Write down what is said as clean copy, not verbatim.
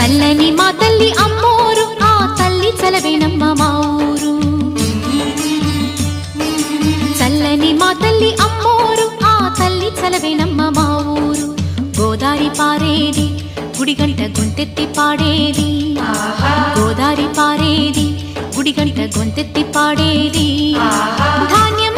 చల్లని మా తల్లి అమ్మోరు, ఆ తల్లి చలవేనమ్మ మా ఊరు. చల్లని మా తల్లి అమ్మోరు, ఆ తల్లి చలవేనమ్మ మా ఊరు. గోదారి పారేది, గుడిగంట గొంతెత్తి పాడేది. గోదారి పారేది, గుడిగంట గొంతెత్తి పాడేది. ధాన్యం